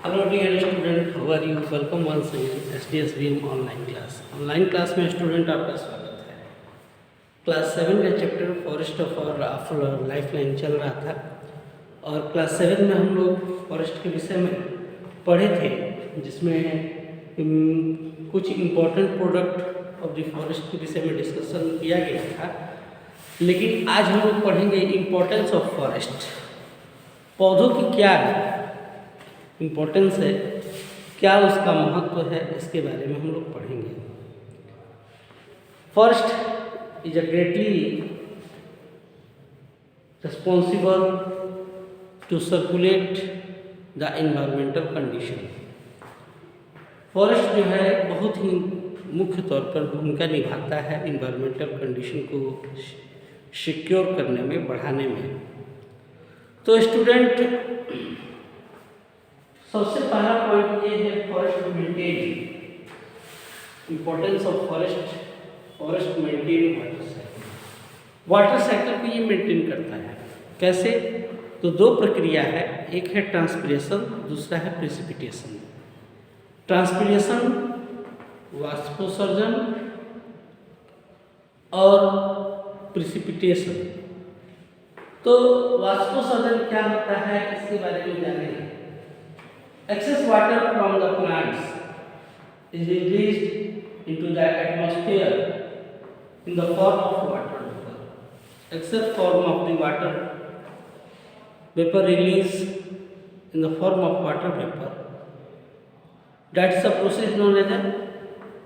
Hello dear student, how are you? Welcome once again SDSVM online class. Online class में student आपका स्वागत है। Class 7 का chapter forest of lifeline चल रहा था और क्लास 7 में हम लोग फॉरेस्ट के विषय में पढ़े थे, जिसमें कुछ important product of the forest के विषय में डिस्कशन किया गया था। लेकिन आज हम लोग पढ़ेंगे इम्पोर्टेंस ऑफ फॉरेस्ट। पौधों की क्या इम्पोर्टेंस है, क्या उसका महत्व है, इसके बारे में हम लोग पढ़ेंगे। Forest is a greatly responsible to circulate the environmental condition. Forest जो है बहुत ही मुख्य तौर पर भूमिका निभाता है एनवायरमेंटल कंडीशन को सिक्योर करने में, बढ़ाने में। तो स्टूडेंट, सबसे पहला पॉइंट ये है forest maintain, importance of forest maintain water cycle. Water cycle को ये मेंटेन करता है। कैसे? तो दो प्रक्रिया है, एक है ट्रांसपिरेशन, दूसरा है प्रेसिपिटेशन। ट्रांसपिरेशन वाष्पोत्सर्जन और प्रेसिपिटेशन। तो वाष्पोत्सर्जन क्या होता है, इसके बारे में जानेंगे। Excess water from the plants is released into the atmosphere in the form of water vapor. Excess form of the water vapor released in the form of water vapor. That's the process known as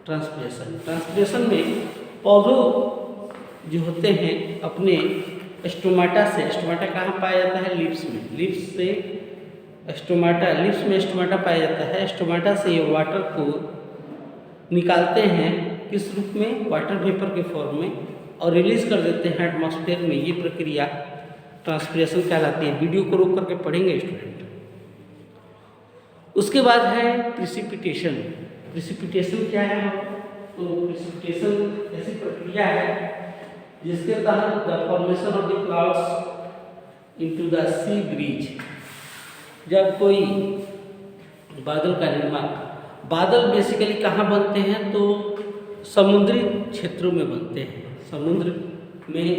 transpiration. Transpiration में पौधों जो होते हैं अपने stomata से, stomata कहाँ पाया जाता है? लिप्स में। लिप्स से स्टोमाटा, लिप्स में स्टोमाटा पाया जाता है। स्टोमाटा से ये वाटर को निकालते हैं, किस रूप में? वाटर वेपर के फॉर्म में, और रिलीज कर देते हैं एटमॉस्फेयर में। ये प्रक्रिया ट्रांसपिरेशन कहलाती है। वीडियो को रोक करके पढ़ेंगे स्टूडेंट। उसके बाद है प्रेसिपिटेशन। प्रेसिपिटेशन क्या है? तो प्रेसिपिटेशन ऐसी प्रक्रिया है जिसके तहत the formation of the clouds into the sea breeze. जब कोई बादल का निर्माण, बादल बेसिकली कहाँ बनते हैं? तो समुद्री क्षेत्रों में बनते हैं। समुद्र में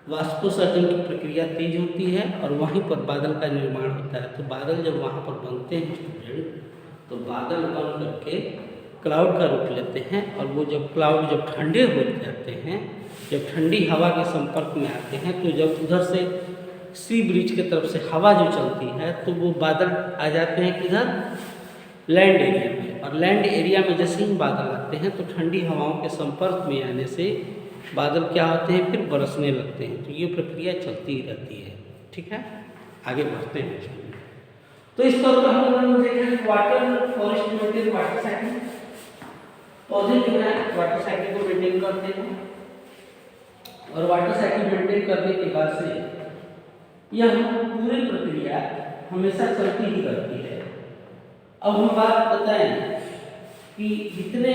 वाष्पोत्सर्जन की प्रक्रिया तेज होती है और वहीं पर बादल का निर्माण होता है। तो बादल जब वहाँ पर बनते हैं स्टूडेंट, तो बादल बन करके क्लाउड का रूप लेते हैं, और वो जब क्लाउड जब ठंडे हो जाते हैं, जब ठंडी हवा के संपर्क में आते हैं, तो जब उधर से सी ब्रिज की तरफ से हवा जो चलती है, तो वो बादल आ जाते हैं किधर? लैंड एरिया में। और लैंड एरिया में जैसे ही बादल आते हैं, तो ठंडी हवाओं के संपर्क में आने से बादल क्या होते हैं? फिर बरसने लगते हैं। तो ये प्रक्रिया चलती ही रहती है। ठीक है, आगे बढ़ते हैं। तो इस पर हम लोगों ने देखा water forest maintain water cycle. पौधे जो है वाटर साइकिल को मेंटेन करते हैं, और वाटर साइकिल मेंटेन करने के बाद से यह पूरी प्रक्रिया हमेशा चलती ही रहती है। अब हम बात बताएं कि जितने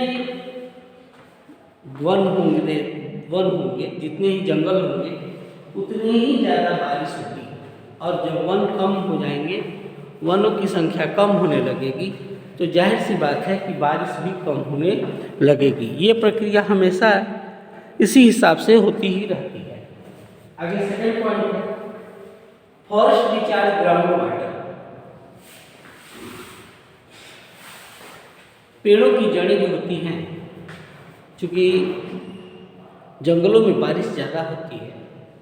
वन होंगे, जितने ही जंगल होंगे, उतनी ही ज़्यादा बारिश होगी। और जब वन कम हो जाएंगे, वनों की संख्या कम होने लगेगी, तो जाहिर सी बात है कि बारिश भी कम होने लगेगी। ये प्रक्रिया हमेशा इसी हिसाब से होती ही रहती है। आगे सेकेंड पॉइंट है फॉरेस्ट रिचार्ज ग्राउंड वाटर। पेड़ों की जड़ें जो होती हैं, चूँकि जंगलों में बारिश ज़्यादा होती है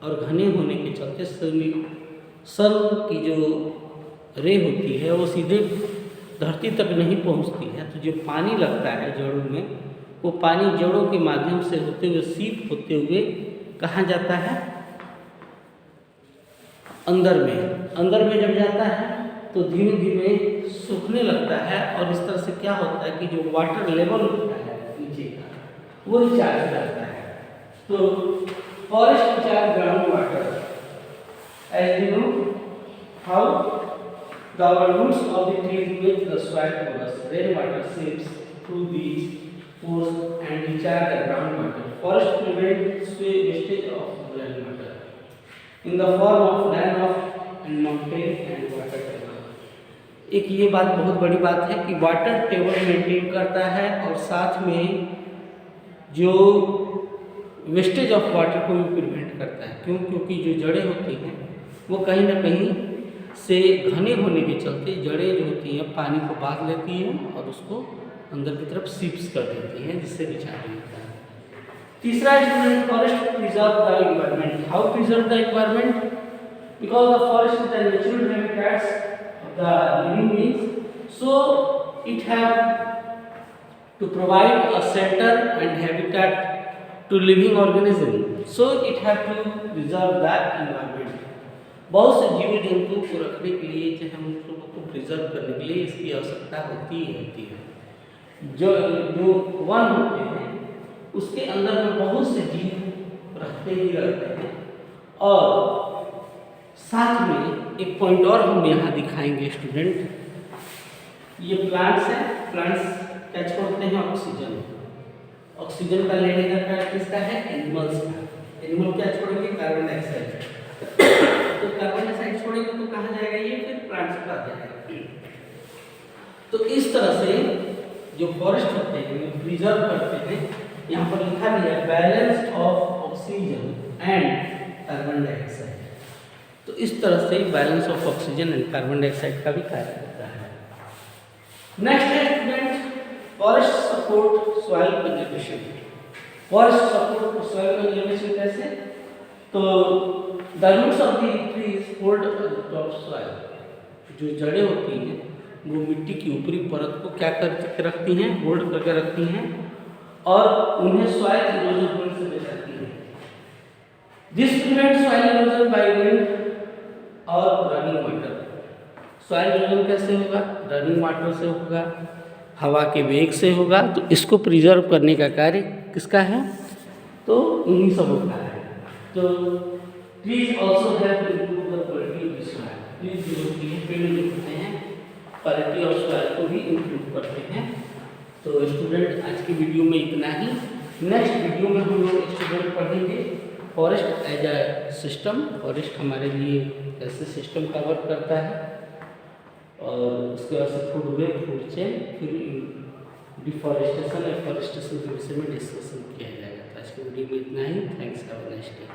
और घने होने के चलते सन की जो रे होती है वो सीधे धरती तक नहीं पहुंचती है। तो जो पानी लगता है जड़ों में, वो पानी जड़ों के माध्यम से होते हुए, सीप होते हुए कहाँ जाता है? अंदर में जब जाता है तो धीमे धीमे सूखने लगता है, और इस तरह से क्या होता है कि जो वाटर लेवल होता है नीचे का, वो रिचार्ज हो जाता है। तो forest recharge ground water, as you know how the roots of the trees make the soil porous, rain water seeps through these pores and recharge the ground water. Forest prevent wastage of rain water in the form of runoff and mountain and water table. एक ये बात बहुत बड़ी बात है कि water table maintain करता है और साथ में जो वेस्टेज ऑफ वाटर को भी प्रिवेंट करता है। क्यों? क्योंकि जो जड़ें होती हैं वो कहीं ना कहीं से घने होने के चलते जड़ें जो होती हैं पानी को बांध लेती हैं और उसको अंदर की तरफ सीप्स कर देती हैं, जिससे रिचार्ज होता है। तीसरा student, forest preserve the environment. How preserve the environment? Because the forest is the natural habitats of the living beings, so it have to provide a shelter and habitat to living organism, so it have to preserve that environment. बहुत से जीव जंतु को रखने के लिए, चाहे हम लोगों को प्रिजर्व करने के लिए इसकी आवश्यकता होती है। जो वन होते हैं उसके अंदर में बहुत से जीव रहते ही रहते हैं। और साथ में एक पॉइंट और हम यहाँ दिखाएंगे स्टूडेंट, ये प्लांट्स हैं। प्लांट्स क्या छोड़ते हैं? ऑक्सीजन। ऑक्सीजन का लेने का कार्य किसका है? एनिमल्स का। एनिमल क्या छोड़ेंगे? Carbon dioxide. तो कार्बन डाइऑक्साइड छोड़ेंगे तो कहाँ जाएगा? ये फिर प्लांट्स पर आ जाएगा। तो इस तरह से जो फॉरेस्ट होते हैं वो प्रिजर्व करते हैं। यहाँ पर लिखा भी है balance of oxygen and carbon dioxide. तो इस तरह से balance of oxygen and carbon dioxide का भी कार्य होता है। नेक्स्ट है student, forest support soil conservation. Forest support soil conservation कैसे? तो the roots of the trees hold the top soil. जो जड़ें होती हैं वो मिट्टी की ऊपरी परत को क्या करके रखती हैं? होल्ड करके रखती हैं और उन्हें सॉइल इरोजन होने से बचाती हैं। This prevent soil erosion by wind और रनिंग वाटर। सॉइल इरोजन कैसे होगा? रनिंग वाटर से होगा, हवा के वेग से होगा। तो इसको प्रिजर्व करने का कार्य किसका है? तो उन्हीं सबों का है। तो trees also have to improve the quality of the soil. Trees जो होती हैं, पेड़ जो होते हैं, क्वालिटी ऑफ सॉइल को भी इम्प्रूव करते हैं। तो स्टूडेंट आज की वीडियो में इतना ही। नेक्स्ट वीडियो में हम लोग स्टूडेंट पढ़ेंगे forest as a system. Forest हमारे लिए कैसे सिस्टम का वर्क करता है, और उसके बाद से फूड वेब, फूड चेन, फिर डिफॉरेस्टेशन, एफॉरेस्टेशन के विषय में डिस्कशन किया जाएगा। तो आज की वीडियो में इतना ही। Thanks, have a nice day.